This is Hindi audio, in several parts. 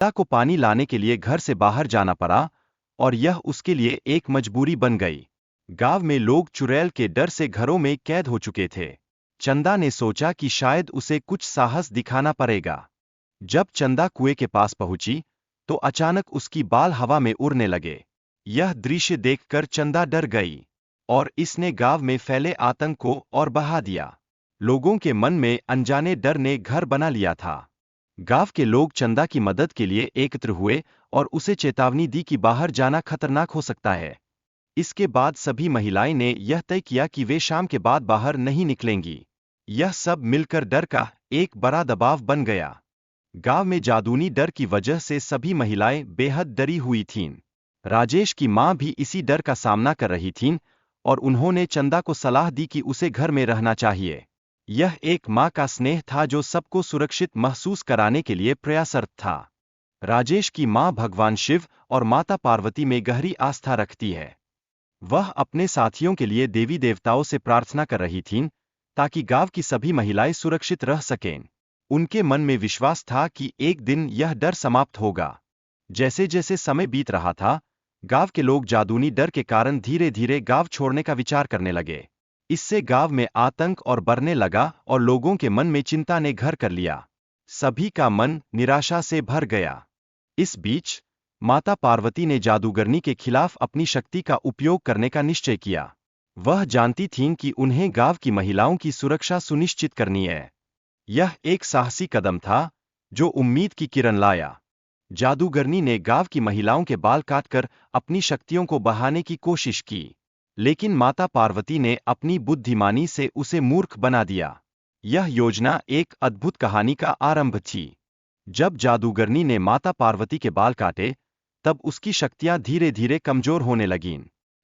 चंदा को पानी लाने के लिए घर से बाहर जाना पड़ा और यह उसके लिए एक मजबूरी बन गई। गांव में लोग चुड़ैल के डर से घरों में कैद हो चुके थे। चंदा ने सोचा कि शायद उसे कुछ साहस दिखाना पड़ेगा। जब चंदा कुएं के पास पहुंची, तो अचानक उसकी बाल हवा में उड़ने लगे। यह दृश्य देखकर चंदा डर गई और इसने गांव में फैले आतंक को और बढ़ा दिया। लोगों के मन में अनजाने डर ने घर बना लिया था। गांव के लोग चंदा की मदद के लिए एकत्र हुए और उसे चेतावनी दी कि बाहर जाना खतरनाक हो सकता है। इसके बाद सभी महिलाएं ने यह तय किया कि वे शाम के बाद बाहर नहीं निकलेंगी। यह सब मिलकर डर का एक बड़ा दबाव बन गया। गांव में जादूनी डर की वजह से सभी महिलाएं बेहद डरी हुई थीं। राजेश की मां भी इसी डर का सामना कर रही थीं और उन्होंने चंदा को सलाह दी कि उसे घर में रहना चाहिए। यह एक मां का स्नेह था जो सबको सुरक्षित महसूस कराने के लिए प्रयासरत था। राजेश की मां भगवान शिव और माता पार्वती में गहरी आस्था रखती है। वह अपने साथियों के लिए देवी देवताओं से प्रार्थना कर रही थीं ताकि गांव की सभी महिलाएं सुरक्षित रह सकें। उनके मन में विश्वास था कि एक दिन यह डर समाप्त होगा। जैसे जैसे समय बीत रहा था, गांव के लोग जादूनी डर के कारण धीरे धीरे गांव छोड़ने का विचार करने लगे। इससे गांव में आतंक और बढ़ने लगा और लोगों के मन में चिंता ने घर कर लिया। सभी का मन निराशा से भर गया। इस बीच माता पार्वती ने जादूगरनी के खिलाफ अपनी शक्ति का उपयोग करने का निश्चय किया। वह जानती थीं कि उन्हें गांव की महिलाओं की सुरक्षा सुनिश्चित करनी है। यह एक साहसी कदम था जो उम्मीद की किरण लाया। जादूगरनी ने गांव की महिलाओं के बाल काटकर अपनी शक्तियों को बढ़ाने की कोशिश की, लेकिन माता पार्वती ने अपनी बुद्धिमानी से उसे मूर्ख बना दिया। यह योजना एक अद्भुत कहानी का आरंभ थी। जब जादूगरनी ने माता पार्वती के बाल काटे, तब उसकी शक्तियां धीरे धीरे कमजोर होने लगीं।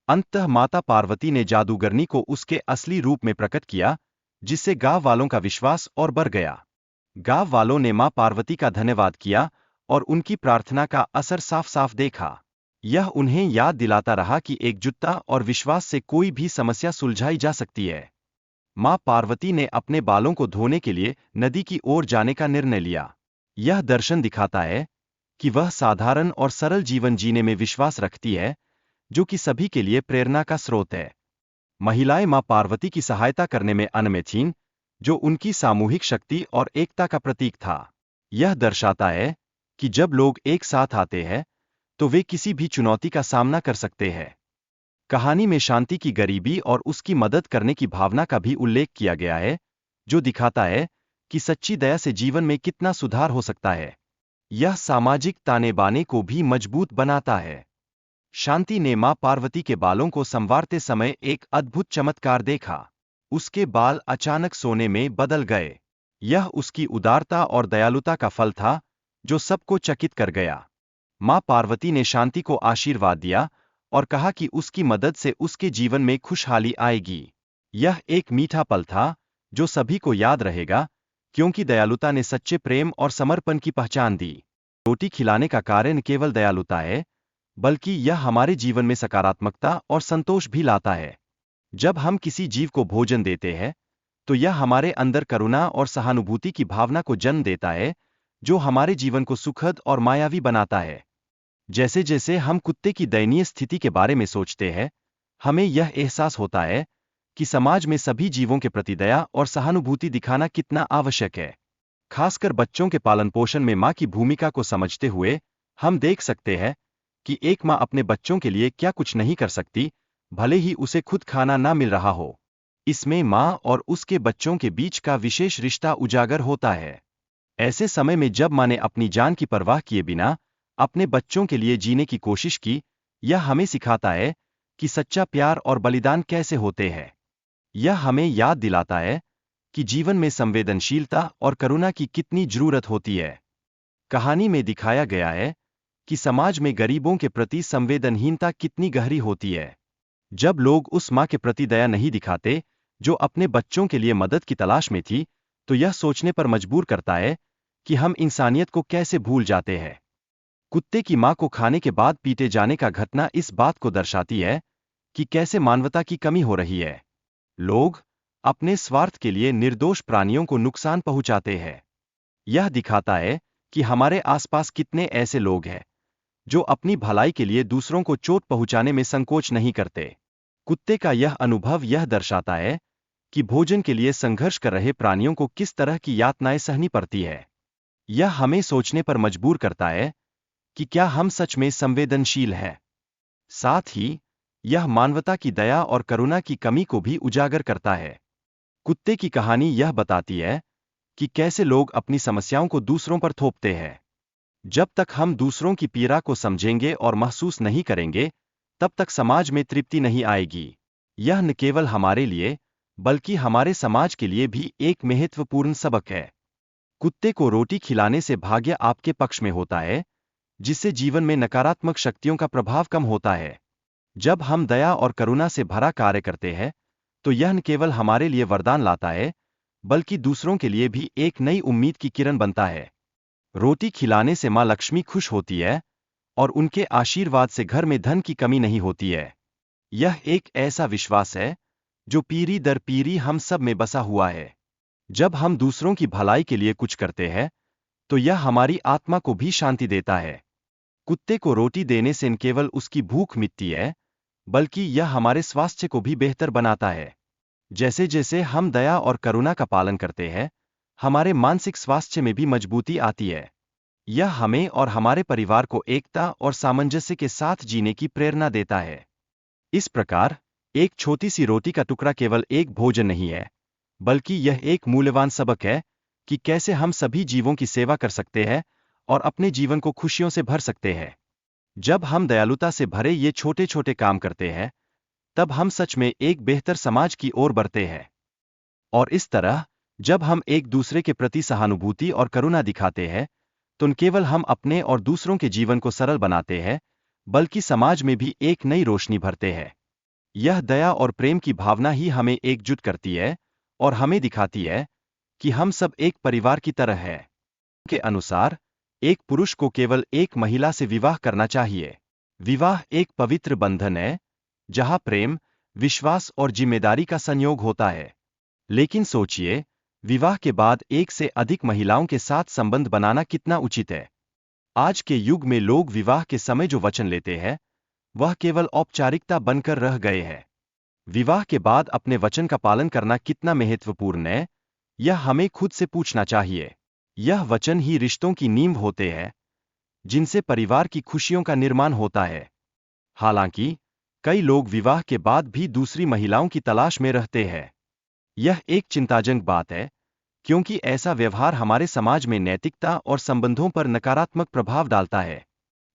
अंततः माता पार्वती ने जादूगरनी को उसके असली रूप में प्रकट किया, जिससे गांव वालों का विश्वास और बढ़ गया। गांव वालों ने मां पार्वती का धन्यवाद किया और उनकी प्रार्थना का असर साफ साफ देखा। यह उन्हें याद दिलाता रहा कि एकजुटता और विश्वास से कोई भी समस्या सुलझाई जा सकती है। मां पार्वती ने अपने बालों को धोने के लिए नदी की ओर जाने का निर्णय लिया। यह दर्शन दिखाता है कि वह साधारण और सरल जीवन जीने में विश्वास रखती है, जो कि सभी के लिए प्रेरणा का स्रोत है। महिलाएं मां पार्वती की सहायता करने में अनमे थीं, जो उनकी सामूहिक शक्ति और एकता का प्रतीक था। यह दर्शाता है कि जब लोग एक साथ आते हैं, तो वे किसी भी चुनौती का सामना कर सकते हैं। कहानी में शांति की गरीबी और उसकी मदद करने की भावना का भी उल्लेख किया गया है, जो दिखाता है कि सच्ची दया से जीवन में कितना सुधार हो सकता है। यह सामाजिक ताने बाने को भी मजबूत बनाता है। शांति ने मां पार्वती के बालों को संवारते समय एक अद्भुत चमत्कार देखा। उसके बाल अचानक सोने में बदल गए। यह उसकी उदारता और दयालुता का फल था, जो सबको चकित कर गया। मां पार्वती ने शांति को आशीर्वाद दिया और कहा कि उसकी मदद से उसके जीवन में खुशहाली आएगी। यह एक मीठा पल था, जो सभी को याद रहेगा, क्योंकि दयालुता ने सच्चे प्रेम और समर्पण की पहचान दी। रोटी खिलाने का कार्य न केवल दयालुता है, बल्कि यह हमारे जीवन में सकारात्मकता और संतोष भी लाता है। जब हम किसी जीव को भोजन देते हैं, तो यह हमारे अंदर करुणा और सहानुभूति की भावना को जन्म देता है, जो हमारे जीवन को सुखद और मायावी बनाता है। जैसे जैसे हम कुत्ते की दयनीय स्थिति के बारे में सोचते हैं, हमें यह एहसास होता है कि समाज में सभी जीवों के प्रति दया और सहानुभूति दिखाना कितना आवश्यक है। खासकर बच्चों के पालन पोषण में मां की भूमिका को समझते हुए, हम देख सकते हैं कि एक मां अपने बच्चों के लिए क्या कुछ नहीं कर सकती, भले ही उसे खुद खाना ना मिल रहा हो। इसमें मां और उसके बच्चों के बीच का विशेष रिश्ता उजागर होता है। ऐसे समय में जब मां ने अपनी जान की परवाह किए बिना अपने बच्चों के लिए जीने की कोशिश की, यह हमें सिखाता है कि सच्चा प्यार और बलिदान कैसे होते हैं। यह हमें याद दिलाता है कि जीवन में संवेदनशीलता और करुणा की कितनी जरूरत होती है। कहानी में दिखाया गया है कि समाज में गरीबों के प्रति संवेदनहीनता कितनी गहरी होती है। जब लोग उस मां के प्रति दया नहीं दिखाते, जो अपने बच्चों के लिए मदद की तलाश में थी, तो यह सोचने पर मजबूर करता है कि हम इंसानियत को कैसे भूल जाते हैं। कुत्ते की मां को खाने के बाद पीटे जाने का घटना इस बात को दर्शाती है कि कैसे मानवता की कमी हो रही है। लोग अपने स्वार्थ के लिए निर्दोष प्राणियों को नुकसान पहुंचाते हैं। यह दिखाता है कि हमारे आसपास कितने ऐसे लोग हैं जो अपनी भलाई के लिए दूसरों को चोट पहुंचाने में संकोच नहीं करते। कुत्ते का यह अनुभव यह दर्शाता है कि भोजन के लिए संघर्ष कर रहे प्राणियों को किस तरह की यातनाएं सहनी पड़ती है। यह हमें सोचने पर मजबूर करता है कि क्या हम सच में संवेदनशील हैं। साथ ही यह मानवता की दया और करुणा की कमी को भी उजागर करता है। कुत्ते की कहानी यह बताती है कि कैसे लोग अपनी समस्याओं को दूसरों पर थोपते हैं। जब तक हम दूसरों की पीड़ा को समझेंगे और महसूस नहीं करेंगे, तब तक समाज में तृप्ति नहीं आएगी। यह न केवल हमारे लिए, बल्कि हमारे समाज के लिए भी एक महत्वपूर्ण सबक है। कुत्ते को रोटी खिलाने से भाग्य आपके पक्ष में होता है, जिससे जीवन में नकारात्मक शक्तियों का प्रभाव कम होता है। जब हम दया और करुणा से भरा कार्य करते हैं, तो यह न केवल हमारे लिए वरदान लाता है, बल्कि दूसरों के लिए भी एक नई उम्मीद की किरण बनता है। रोटी खिलाने से माँ लक्ष्मी खुश होती है और उनके आशीर्वाद से घर में धन की कमी नहीं होती है। यह एक ऐसा विश्वास है जो पीढ़ी दर पीढ़ी हम सब में बसा हुआ है। जब हम दूसरों की भलाई के लिए कुछ करते हैं, तो यह हमारी आत्मा को भी शांति देता है। कुत्ते को रोटी देने से न केवल उसकी भूख मिटती है, बल्कि यह हमारे स्वास्थ्य को भी बेहतर बनाता है। जैसे जैसे हम दया और करुणा का पालन करते हैं, हमारे मानसिक स्वास्थ्य में भी मजबूती आती है। यह हमें और हमारे परिवार को एकता और सामंजस्य के साथ जीने की प्रेरणा देता है। इस प्रकार, एक छोटी सी रोटी का टुकड़ा केवल एक भोजन नहीं है, बल्कि यह एक मूल्यवान सबक है कि कैसे हम सभी जीवों की सेवा कर सकते हैं और अपने जीवन को खुशियों से भर सकते हैं। जब हम दयालुता से भरे ये छोटे छोटे काम करते हैं, तब हम सच में एक बेहतर समाज की ओर बढ़ते हैं। और इस तरह, जब हम एक दूसरे के प्रति सहानुभूति और करुणा दिखाते हैं, तो न केवल हम अपने और दूसरों के जीवन को सरल बनाते हैं, बल्कि समाज में भी एक नई रोशनी भरते हैं। यह दया और प्रेम की भावना ही हमें एकजुट करती है और हमें दिखाती है कि हम सब एक परिवार की तरह हैं। के अनुसार, एक पुरुष को केवल एक महिला से विवाह करना चाहिए। विवाह एक पवित्र बंधन है, जहां प्रेम, विश्वास और जिम्मेदारी का संयोग होता है। लेकिन सोचिए, विवाह के बाद एक से अधिक महिलाओं के साथ संबंध बनाना कितना उचित है। आज के युग में लोग विवाह के समय जो वचन लेते हैं, वह केवल औपचारिकता बनकर रह गए हैं। विवाह के बाद अपने वचन का पालन करना कितना महत्वपूर्ण है, यह हमें खुद से पूछना चाहिए। यह वचन ही रिश्तों की नींव होते हैं, जिनसे परिवार की खुशियों का निर्माण होता है। हालांकि, कई लोग विवाह के बाद भी दूसरी महिलाओं की तलाश में रहते हैं। यह एक चिंताजनक बात है, क्योंकि ऐसा व्यवहार हमारे समाज में नैतिकता और संबंधों पर नकारात्मक प्रभाव डालता है।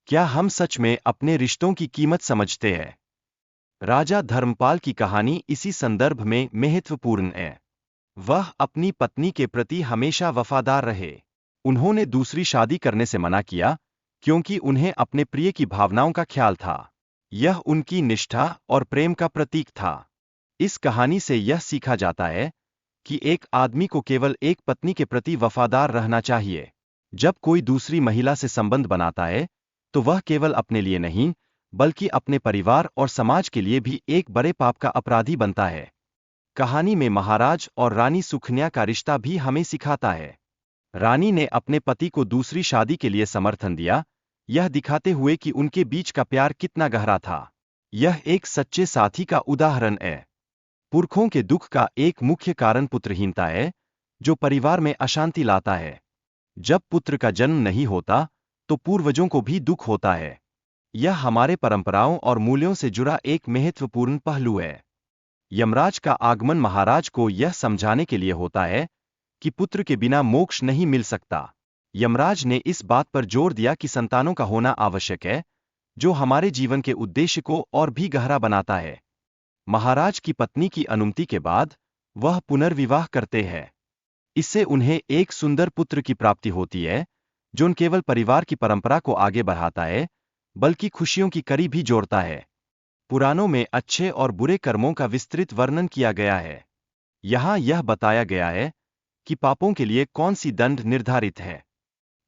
क्या हम सच में अपने रिश्तों की कीमत समझते हैं? राजा धर्मपाल की कहानी इसी संदर्भ में महत्वपूर्ण है। वह अपनी पत्नी के प्रति हमेशा वफादार रहे। उन्होंने दूसरी शादी करने से मना किया, क्योंकि उन्हें अपने प्रिय की भावनाओं का ख्याल था। यह उनकी निष्ठा और प्रेम का प्रतीक था। इस कहानी से यह सीखा जाता है कि एक आदमी को केवल एक पत्नी के प्रति वफादार रहना चाहिए। जब कोई दूसरी महिला से संबंध बनाता है, तो वह केवल अपने लिए नहीं, बल्कि अपने परिवार और समाज के लिए भी एक बड़े पाप का अपराधी बनता है। कहानी में महाराज और रानी सुकन्या का रिश्ता भी हमें सिखाता है। रानी ने अपने पति को दूसरी शादी के लिए समर्थन दिया, यह दिखाते हुए कि उनके बीच का प्यार कितना गहरा था। यह एक सच्चे साथी का उदाहरण है। पुरखों के दुख का एक मुख्य कारण पुत्रहीनता है, जो परिवार में अशांति लाता है। जब पुत्र का जन्म नहीं होता, तो पूर्वजों को भी दुख होता है। यह हमारे परंपराओं और मूल्यों से जुड़ा एक महत्वपूर्ण पहलू है। यमराज का आगमन महाराज को यह समझाने के लिए होता है कि पुत्र के बिना मोक्ष नहीं मिल सकता। यमराज ने इस बात पर जोर दिया कि संतानों का होना आवश्यक है, जो हमारे जीवन के उद्देश्य को और भी गहरा बनाता है। महाराज की पत्नी की अनुमति के बाद वह पुनर्विवाह करते हैं। इससे उन्हें एक सुंदर पुत्र की प्राप्ति होती है, जो न केवल परिवार की परंपरा को आगे बढ़ाता है, बल्कि खुशियों की कड़ी भी जोड़ता है। पुराणों में अच्छे और बुरे कर्मों का विस्तृत वर्णन किया गया है। यहाँ यह बताया गया है कि पापों के लिए कौन सी दंड निर्धारित है।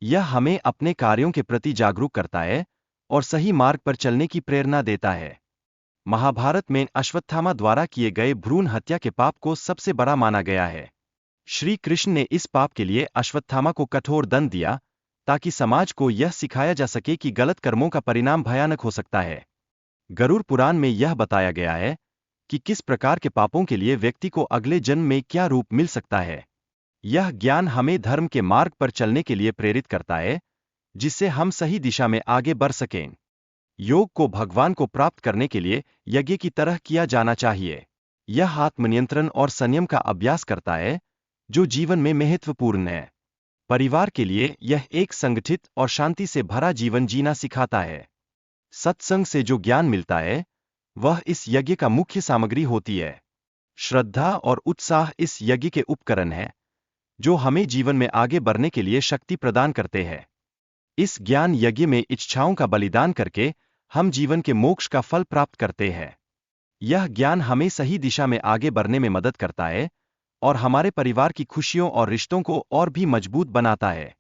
यह हमें अपने कार्यों के प्रति जागरूक करता है और सही मार्ग पर चलने की प्रेरणा देता है। महाभारत में अश्वत्थामा द्वारा किए गए भ्रूण हत्या के पाप को सबसे बड़ा माना गया है। श्री कृष्ण ने इस पाप के लिए अश्वत्थामा को कठोर दंड दिया, ताकि समाज को यह सिखाया जा सके कि गलत कर्मों का परिणाम भयानक हो सकता है। गरुड़ पुराण में यह बताया गया है कि किस प्रकार के पापों के लिए व्यक्ति को अगले जन्म में क्या रूप मिल सकता है। यह ज्ञान हमें धर्म के मार्ग पर चलने के लिए प्रेरित करता है, जिससे हम सही दिशा में आगे बढ़ सकें। योग को भगवान को प्राप्त करने के लिए यज्ञ की तरह किया जाना चाहिए। यह आत्मनियंत्रण और संयम का अभ्यास करता है, जो जीवन में महत्वपूर्ण है। परिवार के लिए यह एक संगठित और शांति से भरा जीवन जीना सिखाता है। सत्संग से जो ज्ञान मिलता है, वह इस यज्ञ का मुख्य सामग्री होती है। श्रद्धा और उत्साह इस यज्ञ के उपकरण हैं, जो हमें जीवन में आगे बढ़ने के लिए शक्ति प्रदान करते हैं। इस ज्ञान यज्ञ में इच्छाओं का बलिदान करके हम जीवन के मोक्ष का फल प्राप्त करते हैं। यह ज्ञान हमें सही दिशा में आगे बढ़ने में मदद करता है और हमारे परिवार की खुशियों और रिश्तों को और भी मजबूत बनाता है।